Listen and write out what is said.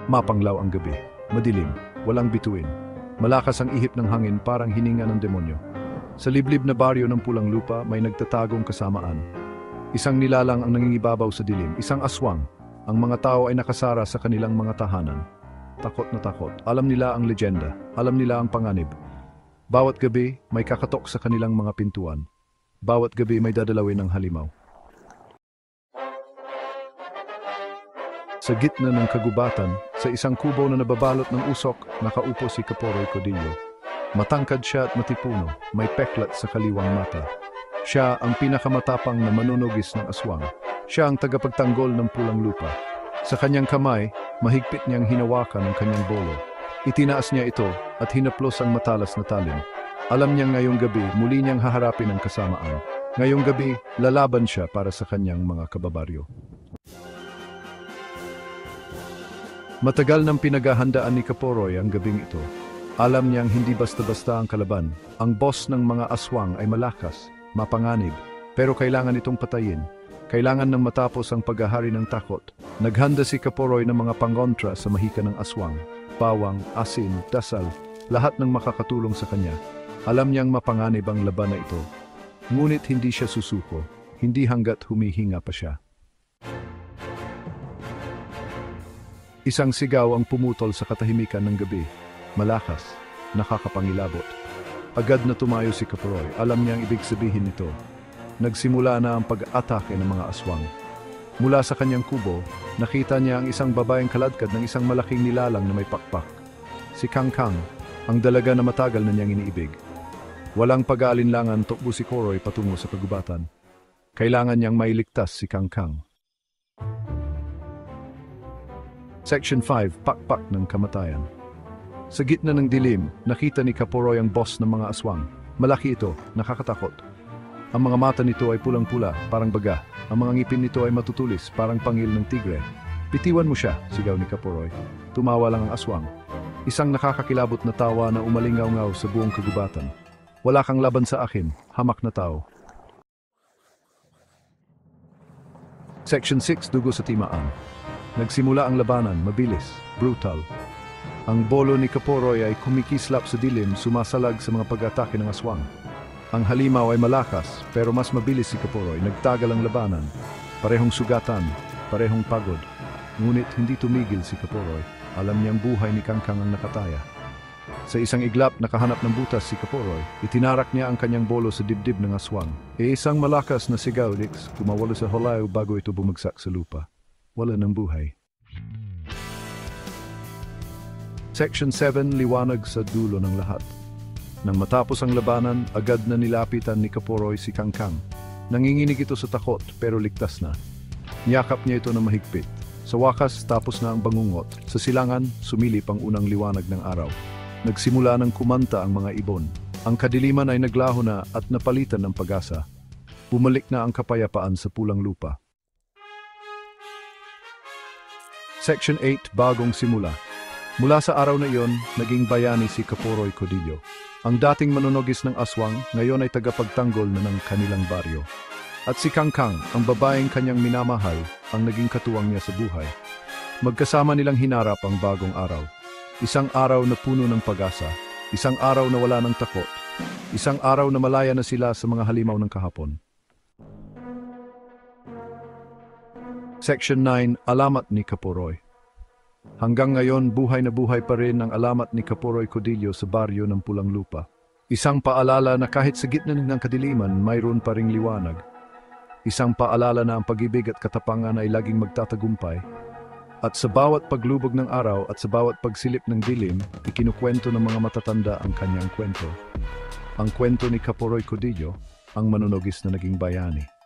Mapanglaw ang gabi. Madilim. Walang bituin. Malakas ang ihip ng hangin parang hininga ng demonyo. Sa liblib na baryo ng Pulang Lupa may nagtatagong kasamaan. Isang nilalang ang nangingibabaw sa dilim, isang aswang. Ang mga tao ay nakasara sa kanilang mga tahanan. Takot na takot. Alam nila ang legenda. Alam nila ang panganib. Bawat gabi may kakatok sa kanilang mga pintuan. Bawat gabi may dadalawin ng halimaw. Sa gitna ng kagubatan, sa isang kubo na nababalot ng usok, nakaupo si Kaporoy Codillo. Matangkad siya at matipuno, may peklat sa kaliwang mata. Siya ang pinakamatapang na manunugis ng aswang. Siya ang tagapagtanggol ng Pulang Lupa. Sa kanyang kamay, mahigpit niyang hinawakan ang kanyang bolo. Itinaas niya ito at hinaplos ang matalas na talim. Alam niya ngayong gabi muli niyang haharapin ang kasamaan. Ngayong gabi, lalaban siya para sa kanyang mga kababaryo. Matagal nang pinaghahandaan ni Kaporoy ang gabing ito. Alam niyang hindi basta-basta ang kalaban. Ang boss ng mga aswang ay malakas, mapanganib, pero kailangan itong patayin. Kailangan nang matapos ang paghahari ng takot. Naghanda si Kaporoy ng mga pangontra sa mahika ng aswang. Bawang, asin, dasal, lahat ng makakatulong sa kanya. Alam niyang mapanganib ang laban na ito. Ngunit hindi siya susuko, hindi hanggat humihinga pa siya. Isang sigaw ang pumutol sa katahimikan ng gabi. Malakas, nakakapangilabot. Agad na tumayo si Kaporoy. Alam niya ang ibig sabihin nito. Nagsimula na ang pag-atake ng mga aswang. Mula sa kanyang kubo, nakita niya ang isang babaeng kaladkad ng isang malaking nilalang na may pakpak. Si Kangkang, ang dalaga na matagal na niyang iniibig. Walang pag-aalinlangan tukbo si Kaporoy patungo sa kagubatan. Kailangan niyang mailigtas si Kangkang. Section 5, Pakpak ng Kamatayan. Sa gitna ng dilim, nakita ni Kaporoy ang boss ng mga aswang. Malaki ito, nakakatakot. Ang mga mata nito ay pulang-pula, parang baga. Ang mga ngipin nito ay matutulis, parang pangil ng tigre. Bitiwan mo siya, sigaw ni Kaporoy. Tumawa lang ang aswang. Isang nakakakilabot na tawa na umalingaw-ngaw sa buong kagubatan. Wala kang laban sa akin, hamak na tao. Section 6, Dugo sa Timaan. Nagsimula ang labanan, mabilis, brutal. Ang bolo ni Kaporoy ay kumikislap sa dilim, sumasalag sa mga pag-atake ng aswang. Ang halimaw ay malakas, pero mas mabilis si Kaporoy. Nagtagal ang labanan. Parehong sugatan, parehong pagod. Ngunit hindi tumigil si Kaporoy. Alam niyang buhay ni Kangkang ang nakataya. Sa isang iglap, nakahanap ng butas si Kaporoy. Itinarak niya ang kanyang bolo sa dibdib ng aswang. Isang malakas na sigaw, Dix, kumawalo sa holaw bago ito bumagsak sa lupa. Wala ng buhay. Section 7, Liwanag sa dulo ng lahat. Nang matapos ang labanan, agad na nilapitan ni Kaporoy si Kangkang. Nanginginig ito sa takot, pero ligtas na. Niyakap niya ito na mahigpit. Sa wakas, tapos na ang bangungot. Sa silangan, sumilip ang unang liwanag ng araw. Nagsimula ng kumanta ang mga ibon. Ang kadiliman ay naglaho na at napalitan ng pag-asa. Bumalik na ang kapayapaan sa Pulang Lupa. Section 8, Bagong Simula. Mula sa araw na iyon, naging bayani si Kaporoy Codillo. Ang dating manunugis ng aswang, ngayon ay tagapagtanggol na ng kanilang baryo. At si Kangkang, ang babaeng kanyang minamahal, ang naging katuwang niya sa buhay. Magkasama nilang hinarap ang bagong araw. Isang araw na puno ng pag-asa. Isang araw na wala ng takot. Isang araw na malaya na sila sa mga halimaw ng kahapon. Section 9, Alamat ni Kaporoy. Hanggang ngayon, buhay na buhay pa rin ang alamat ni Kaporoy Codillo sa baryo ng Pulang Lupa. Isang paalala na kahit sa gitna ng kadiliman, mayroon pa ring liwanag. Isang paalala na ang pag-ibig at katapangan ay laging magtatagumpay. At sa bawat paglubog ng araw at sa bawat pagsilip ng dilim, ikinukwento ng mga matatanda ang kanyang kwento. Ang kwento ni Kaporoy Codillo, ang manunugis na naging bayani.